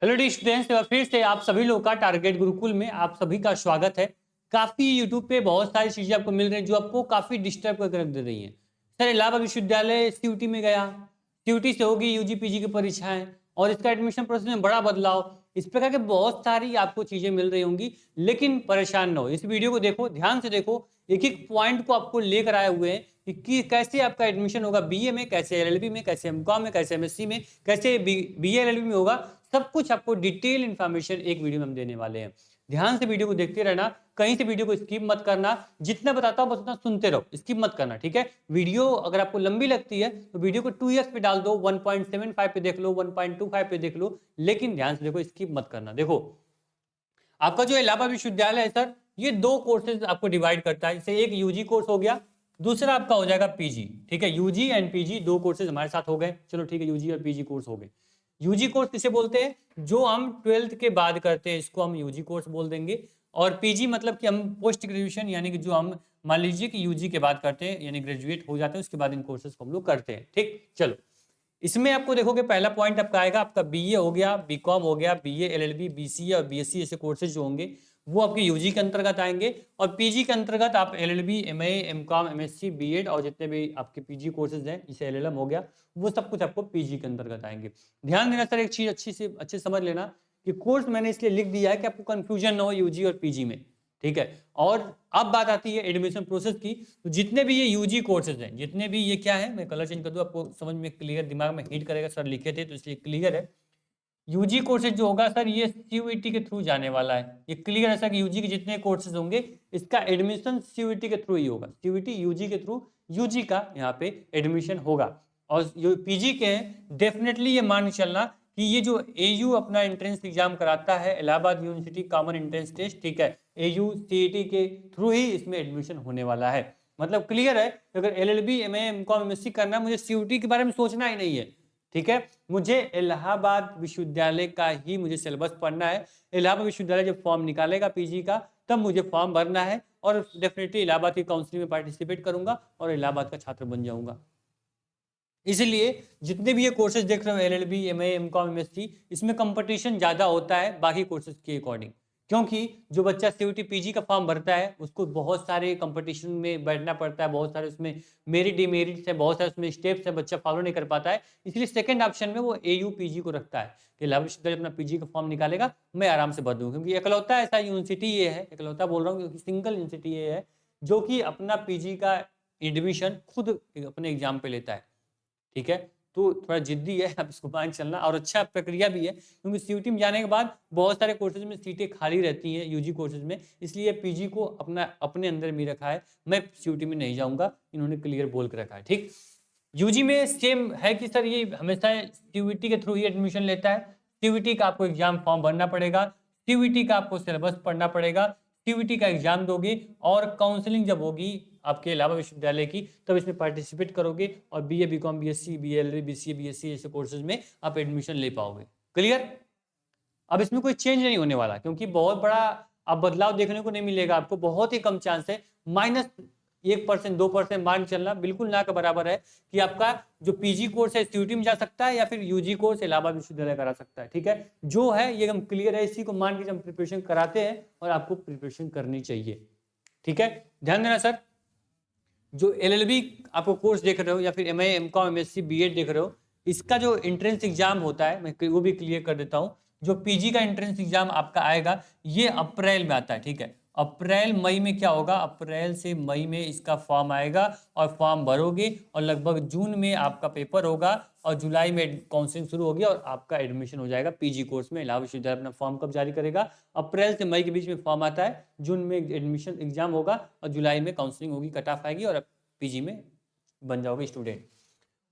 Hello D students, फिर से आप सभी लोगों का टारगेट गुरुकुल में आप सभी का स्वागत है। काफी यूट्यूब पे बहुत सारी चीजें आपको मिल रही हैं जो आपको काफी डिस्टर्ब करके रख दे रही हैं। सर इलाहाबाद विश्वविद्यालय सीयूटी में गया, सीयूटी से होगी यूजी पीजी की परीक्षाएं और इसका एडमिशन प्रोसेस में बड़ा बदलाव। इस प्रकार के बहुत सारी आपको चीजें मिल रही होंगी, लेकिन परेशान न हो। इस वीडियो को देखो, ध्यान से देखो, एक एक पॉइंट को आपको लेकर आए हुए हैं कि कैसे आपका एडमिशन होगा बीए में, कैसे एलएलबी में, कैसे एमकॉम में, कैसे एमएससी में, कैसे बीए एलएलबी में होगा। सब कुछ आपको डिटेल इन्फॉर्मेशन एक वीडियो में हम देने वाले हैं। ध्यान से वीडियो को देखते रहना, कहीं से वीडियो को स्किप मत करना। जितना बताता हूं बस उतना सुनते रहो, स्किप मत करना, ठीक है। वीडियो अगर आपको लंबी लगती है तो वीडियो को 2x पे डाल दो, 1.75 पे देख लो, 1.25 पे देख लो, लेकिन ध्यान से देखो, स्किप मत करना। देखो, आपका जो इलाहाबाद विश्वविद्यालय है सर, ये दो कोर्सेज आपको डिवाइड करता है। जैसे एक यूजी कोर्स हो गया, दूसरा आपका हो जाएगा पीजी, ठीक है। यूजी एंड पीजी दो कोर्सेज हमारे साथ हो गए, चलो ठीक है, यूजी और पीजी कोर्स हो गए। यूजी कोर्स किसे बोलते हैं? जो हम 12th के बाद करते हैं, इसको हम यूजी कोर्स बोल देंगे। और पीजी मतलब कि हम पोस्ट ग्रेजुएशन, यानी कि जो हम मान लीजिए कि यूजी के बाद करते हैं, यानी ग्रेजुएट हो जाते हैं, उसके बाद इन कोर्सेज को हम लोग करते हैं, ठीक। चलो, इसमें आपको देखोगे पहला पॉइंट आपका आएगा, आपका बीए हो गया, बीकॉम हो गया, बीए एलएलबी, बीसीए और बीएससी ऐसे कोर्सेज जो होंगे वो आपके यूजी के अंतर्गत आएंगे। और पीजी के अंतर्गत आप LLB, MA, MCom, MSc, BEd और जितने भी आपके पीजी कोर्सेज हैं, जैसे एलएलएम हो गया, वो सब कुछ आपको पीजी के अंतर्गत आएंगे। ध्यान देना सर, एक चीज अच्छे समझ लेना कि कोर्स मैंने इसलिए लिख दिया है कि आपको कंफ्यूजन ना हो यूजी और पीजी में, ठीक है। और अब बात आती है एडमिशन प्रोसेस की। तो जितने भी ये यूजी कोर्सेज हैं, जितने भी ये क्या है, मैं कलर चेंज कर दूं, आपको समझ में क्लियर, दिमाग में हिट करेगा। सर लिखे थे तो इसलिए क्लियर है। यूजी कोर्सेज जो होगा सर, ये सीयूईटी के थ्रू जाने वाला है। ये क्लियर है सर कि यूजी के जितने कोर्सेज होंगे, इसका एडमिशन सीयूईटी के थ्रू ही होगा। सीयूईटी यूजी के थ्रू यूजी का यहाँ पे एडमिशन होगा। और जो पीजी के हैं, डेफिनेटली ये मान के चलना कि ये जो एयू अपना एंट्रेंस एग्जाम कराता है, Allahabad university common entrance test, ठीक है, एयू सीईटी के थ्रू ही इसमें एडमिशन होने वाला है। मतलब क्लियर है, अगर एलएलबी, एमए, एमकॉम, एमएससी करना है, मुझे सीयूटी के बारे में सोचना ही नहीं है, ठीक है। मुझे इलाहाबाद विश्वविद्यालय का ही मुझे सिलेबस पढ़ना है। इलाहाबाद विश्वविद्यालय जब फॉर्म निकालेगा पीजी का, तब मुझे फॉर्म भरना है और डेफिनेटली इलाहाबाद की काउंसलिंग में पार्टिसिपेट करूंगा और इलाहाबाद का छात्र बन जाऊंगा। इसलिए जितने भी ये कोर्सेज देख रहे हो, एलएलबी, एमए, एमकॉम, एमएससी, इसमें कंपटीशन ज्यादा होता है बाकी कोर्सेज के अकॉर्डिंग। क्योंकि जो बच्चा सीयूटी पीजी का फॉर्म भरता है, उसको बहुत सारे कंपटीशन में बैठना पड़ता है, बहुत सारे उसमें मेरिट डिमेरिट्स है, बहुत सारे उसमें स्टेप्स है, बच्चा फॉलो नहीं कर पाता है। इसलिए सेकंड ऑप्शन में वो एयू पीजी को रखता है कि इलाहाबाद विश्वविद्यालय अपना पीजी का फॉर्म निकालेगा, मैं आराम से भर दूंगा। क्योंकि इकलौता ऐसा यूनिवर्सिटी ये है, इकलौता बोल रहा हूँ क्योंकि सिंगल यूनिवर्सिटी ये है जो कि अपना पीजी का एडमिशन खुद अपने एग्जाम पे लेता है, ठीक है। तो थोड़ा जिद्दी है, आप इसको मान चलना, और अच्छा प्रक्रिया भी है, क्योंकि सीयूटी में जाने के बाद बहुत सारे कोर्सेज में सीटें खाली रहती हैं यूजी कोर्सेज में, इसलिए पीजी को अपना अपने अंदर में रखा है। मैं सीयूटी में नहीं जाऊंगा, इन्होंने क्लियर बोल के रखा है, ठीक। यूजी में सेम है कि सर ये हमेशा सीयूटी के थ्रू ही एडमिशन लेता है। सीयूटी का आपको एग्जाम फॉर्म भरना पड़ेगा, सीयूटी का आपको सिलेबस पढ़ना पड़ेगा, सीयूटी का एग्जाम दोगे और काउंसलिंग जब होगी आपके इलाहाबाद विश्वविद्यालय की, तब इसमें पार्टिसिपेट करोगे और BA, BCom, BSc, BLLB, BCA, BSc ऐसे कोर्सेज में आप एडमिशन ले पाओगे। क्लियर? अब इसमें कोई चेंज नहीं होने वाला, क्योंकि बहुत बड़ा अब बदलाव देखने को नहीं मिलेगा आपको। बहुत ही कम चांस है, -1%, 2% मान चलना, बिल्कुल ना के बराबर है कि आपका जो पीजी कोर्स है सीयूटी में जा सकता है या फिर यूजी कोर्स इलाहाबाद विश्वविद्यालय करा सकता है, ठीक है। जो है ये एकदम क्लियर है, इसी को मान के हम प्रिपरेशन कराते हैं और आपको प्रिपरेशन करनी चाहिए, ठीक है। ध्यान देना सर, जो एलएलबी आपको कोर्स देख रहे हो या फिर एमए, एमकॉम, एमएससी, बीएड देख रहे हो, इसका जो एंट्रेंस एग्जाम होता है, मैं वो भी क्लियर कर देता हूं। जो पीजी का एंट्रेंस एग्जाम आपका आएगा, ये अप्रैल में आता है, ठीक है। अप्रैल मई में क्या होगा, अप्रैल से मई में इसका फॉर्म आएगा और फॉर्म भरोगे और लगभग जून में आपका पेपर होगा और जुलाई में काउंसलिंग शुरू होगी और आपका एडमिशन हो जाएगा पीजी कोर्स में। इलाहाबाद विश्वविद्यालय अपना फॉर्म कब जारी करेगा? अप्रैल से मई के बीच में फॉर्म आता है, जून में एडमिशन एग्जाम होगा और जुलाई में काउंसलिंग होगी, कट ऑफ आएगी और पीजी में बन जाओगे स्टूडेंट।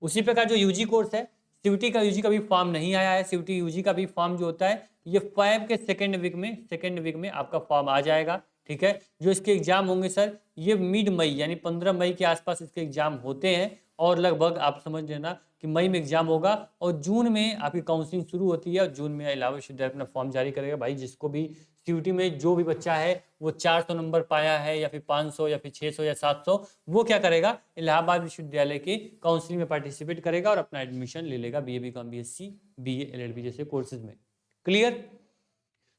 उसी प्रकार जो यूजी कोर्स है, सीयूटी का यूजी का भी फॉर्म नहीं आया है। सीयूटी यूजी का भी फॉर्म जो होता है, ये 5 के सेकेंड वीक में आपका फॉर्म आ जाएगा, ठीक है। जो इसके एग्जाम होंगे सर, ये मिड मई यानी 15 मई के आसपास इसके एग्जाम होते हैं और लगभग आप समझ लेना कि मई में एग्जाम होगा और जून में आपकी काउंसलिंग शुरू होती है और जून में इलाहाबाद विश्वविद्यालय अपना फॉर्म जारी करेगा। भाई जिसको भी सीयूटी में जो भी बच्चा है वो 400 नंबर पाया है या फिर 500 या फिर 600 या 700, वो क्या करेगा, इलाहाबाद विश्वविद्यालय के काउंसलिंग में पार्टिसिपेट करेगा और अपना एडमिशन ले लेगा BA, BCom, BSc, BA, LLB जैसे कोर्सेज में, क्लियर?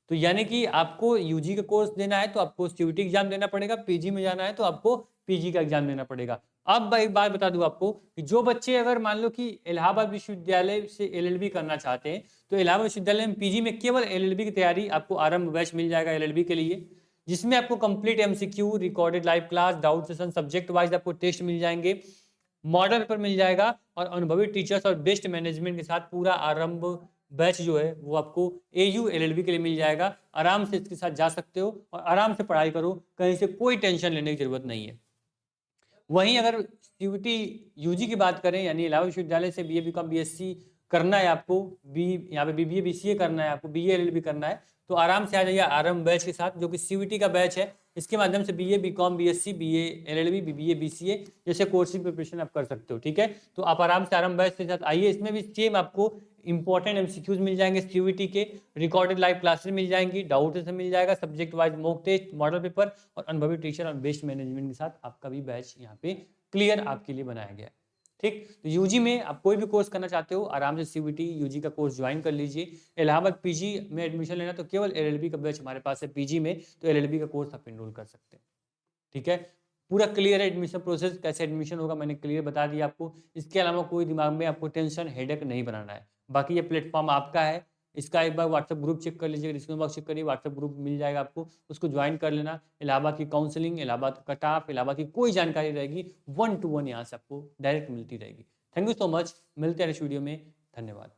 तो यानी कि आपको यूजी का कोर्स देना है तो आपको सीयूटी एग्जाम देना पड़ेगा, पीजी में जाना है तो आपको पीजी का एग्जाम देना पड़ेगा। अब मैं एक बात बता दूं आपको कि जो बच्चे अगर मान लो कि इलाहाबाद विश्वविद्यालय से एलएलबी करना चाहते हैं तो इलाहाबाद विश्वविद्यालय में पीजी में केवल एलएलबी की तैयारी आपको आरंभ बैच मिल जाएगा एलएलबी के लिए, जिसमें आपको complete MCQ, recorded live class, doubt session, subject wise आपको टेस्ट मिल जाएंगे, मॉडल पेपर मिल जाएगा और अनुभवी टीचर्स और बेस्ट मैनेजमेंट के साथ पूरा आरंभ बैच जो है वो आपको एयू एलएलबी के लिए मिल जाएगा। आराम से इसके साथ जा सकते हो और आराम से पढ़ाई करो, कहीं से कोई टेंशन लेने की जरूरत नहीं है। वहीं अगर सीयूटी यूजी की बात करें यानी इलाहाबाद विश्वविद्यालय से बीए बीकॉम बीएससी करना है आपको, यहाँ पे बीबीए बीसीए करना है आपको, बीए एलएलबी करना है तो आराम से आ जाइए आरंभ बैच के साथ जो कि सीयूटी का बैच है। इसके माध्यम से BA BCom BSc BA LLB BBA BCA जैसे कोर्सिंग प्रिपरेशन आप कर सकते हो। ठीक है, तो आप आराम से आरंभ बैच के साथ आइए। इसमें भी सेम आपको इंपॉर्टेंट एमसीक्यूज मिल जाएंगे सीयूटी के, रिकॉर्डेड लाइव क्लासेस मिल जाएंगी, डाउट से मिल जाएगा, subject wise mock test, model paper और अनुभवी टीचर और बेस्ट मैनेजमेंट के साथ आपका भी बैच यहाँ पे क्लियर आपके लिए बनाया गया है। ठीक, तो यूजी में आप कोई भी कोर्स करना चाहते हो आराम से सीयूटी यूजी का कोर्स ज्वाइन कर लीजिए। इलाहाबाद पीजी में एडमिशन लेना तो केवल एलएलबी का बैच हमारे पास है पीजी में, तो एलएलबी का कोर्स आप एनरोल कर सकते हैं। ठीक है, पूरा क्लियर है एडमिशन प्रोसेस, कैसे एडमिशन होगा मैंने क्लियर बता दिया आपको। इसके अलावा कोई दिमाग में आपको टेंशन हेडेक नहीं बनाना है। बाकी ये प्लेटफॉर्म आपका है, इसका एक बार व्हाट्सएप ग्रुप चेक कर लीजिए, डिस्क्रिप्शन बॉक्स चेक करिए, व्हाट्सएप ग्रुप मिल जाएगा आपको, उसको ज्वाइन कर लेना। इलाहाबाद की काउंसलिंग, इलाहाबाद का कट ऑफ, इलाहाबाद की कोई जानकारी रहेगी 1 to 1 यहाँ से आपको डायरेक्ट मिलती रहेगी। थैंक यू सो मच, मिलते हैं इस वीडियो में, धन्यवाद।